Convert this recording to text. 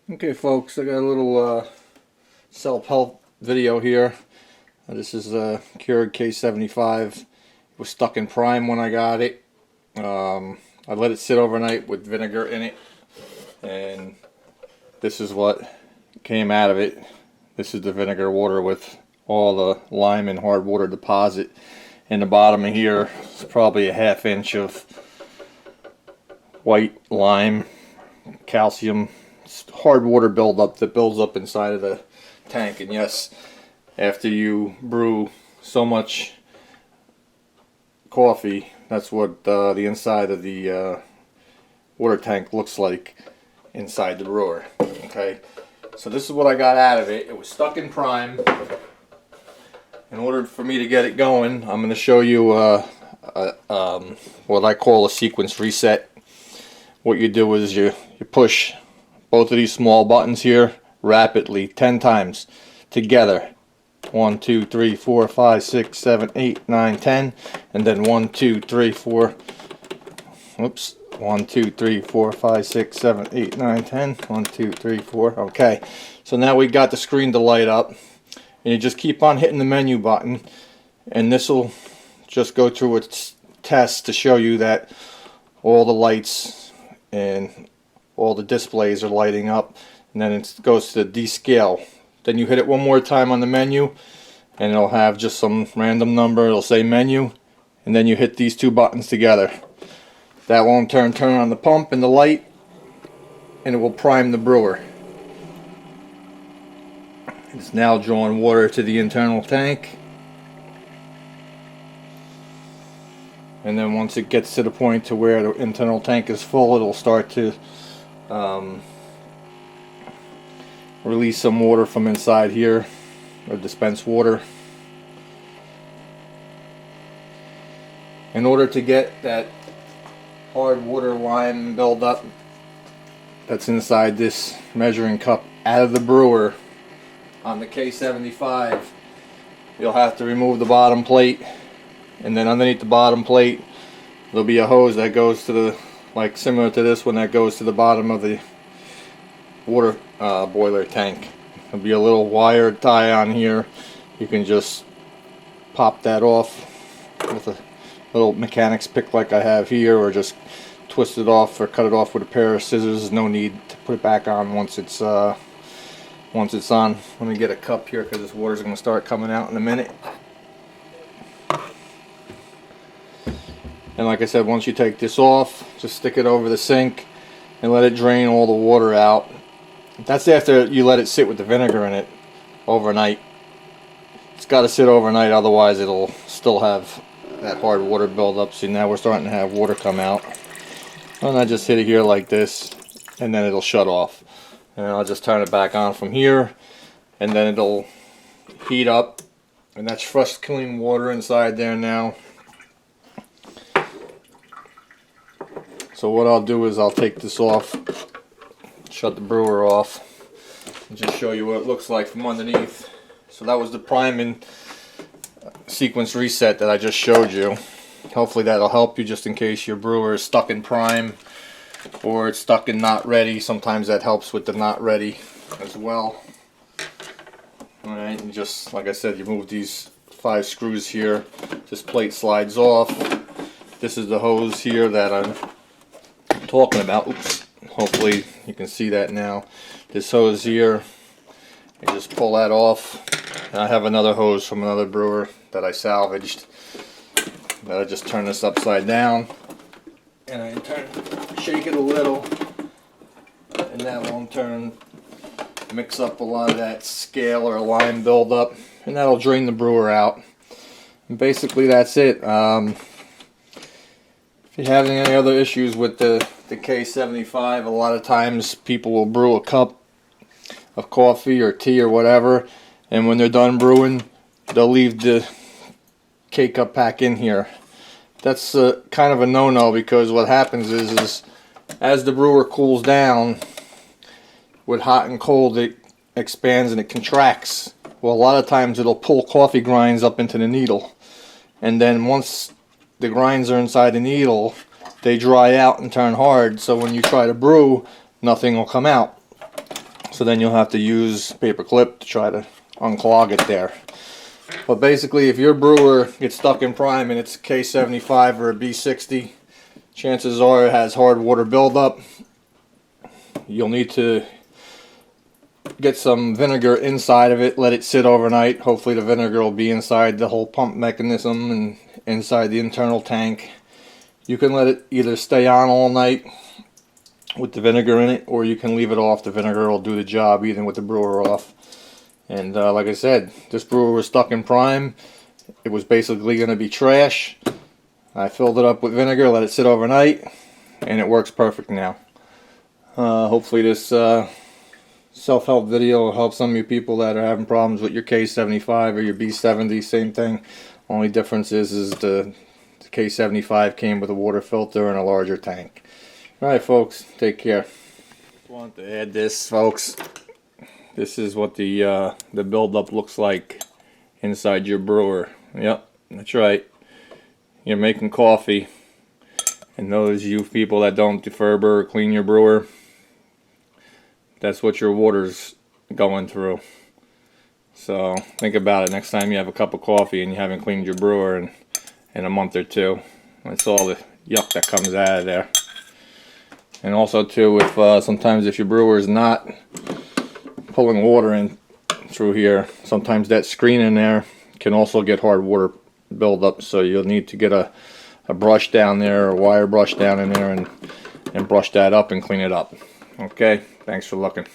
Okay folks, I got a little self-help video here. This is a Keurig K75. It was stuck in prime when I got it. I let it sit overnight with vinegar in it, and this is what came out of it. This is the vinegar water with all the lime and hard water deposit. In the bottom of here is probably a ½ inch of white lime, calcium, hard water buildup that builds up inside of the tank. And yes, after you brew so much coffee, that's what the inside of the water tank looks like inside the brewer. Okay, so this is what I got out of it. It was stuck in prime. In order for me to get it going, I'm going to show you what I call a sequence reset. What you do is you push both of these small buttons here rapidly 10 times together. 1, 2, 3, 4, 5, 6, 7, 8, 9, 10, and then 1, 2, 3, 4. Whoops. 1, 2, 3, 4, 5, 6, 7, 8, 9, 10. 1, 2, 3, 4. Okay. So now we got the screen to light up. And you just keep on hitting the menu button, and this will just go through its test to show you that all the lights and all the displays are lighting up, and then it goes to descale. Then you hit it one more time on the menu, and it'll have just some random number. It'll say menu, and then you hit these two buttons together. That will in turn turn on the pump and the light, and it will prime the brewer. It's now drawing water to the internal tank, and then once it gets to the point to where the internal tank is full, it'll start to release some water from inside here, or dispense water. In order to get that hard water lime buildup that's inside this measuring cup out of the brewer on the K75, you'll have to remove the bottom plate, and then underneath the bottom plate there'll be a hose that goes to the, like similar to this one, that goes to the bottom of the water boiler tank. There'll be a little wire tie on here. You can just pop that off with a little mechanics pick like I have here, or just twist it off or cut it off with a pair of scissors. No need to put it back on once it's on. Let me get a cup here because this water's going to start coming out in a minute. And like I said, once you take this off, just stick it over the sink and let it drain all the water out. That's after you let it sit with the vinegar in it overnight. It's got to sit overnight, otherwise it'll still have that hard water buildup. See, now we're starting to have water come out. And I just hit it here like this, and then it'll shut off. And I'll just turn it back on from here, and then it'll heat up, and that's fresh clean water inside there now. So what I'll do is I'll take this off, shut the brewer off, and just show you what it looks like from underneath. So that was the priming sequence reset that I just showed you. Hopefully that'll help you, just in case your brewer is stuck in prime or it's stuck in not ready. Sometimes that helps with the not ready as well. Alright, and just like I said, you move these 5 screws here. This plate slides off. This is the hose here that I'm talking about. Oops. Hopefully you can see that now. This hose here, you just pull that off. And I have another hose from another brewer that I salvaged, that I just turn this upside down, and I shake it a little, and that will in turn mix up a lot of that scale or lime buildup, and that'll drain the brewer out. And basically that's it. If you're having any other issues with the K75, a lot of times people will brew a cup of coffee or tea or whatever, and when they're done brewing, they'll leave the K-cup pack in here. That's kind of a no-no, because what happens is as the brewer cools down with hot and cold, it expands and it contracts. Well, a lot of times it'll pull coffee grinds up into the needle, and then once the grinds are inside the needle, they dry out and turn hard, so when you try to brew, nothing will come out. So then you'll have to use paper clip to try to unclog it there. But basically, if your brewer gets stuck in prime and it's a K75 or a B60, chances are it has hard water buildup. You'll need to get some vinegar inside of it, let it sit overnight. Hopefully the vinegar will be inside the whole pump mechanism and inside the internal tank. You can let it either stay on all night with the vinegar in it, or you can leave it off. The vinegar will do the job even with the brewer off. And like I said, this brewer was stuck in prime. It was basically going to be trash. I filled it up with vinegar, let it sit overnight, and it works perfect now. Hopefully this self-help video will help some of you people that are having problems with your K75 or your B70. Same thing. Only difference is the K75 came with a water filter and a larger tank. Alright folks, take care. Just want to add this, folks. This is what the buildup looks like inside your brewer. Yep, that's right. You're making coffee, and those you people that don't defurb or clean your brewer, that's what your water's going through. So think about it next time you have a cup of coffee and you haven't cleaned your brewer in a month or two. That's all the yuck that comes out of there. And also too, if sometimes if your brewer is not pulling water in through here, sometimes that screen in there can also get hard water buildup. So you'll need to get a brush down there, or a wire brush down in there, and brush that up and clean it up. Okay, thanks for looking.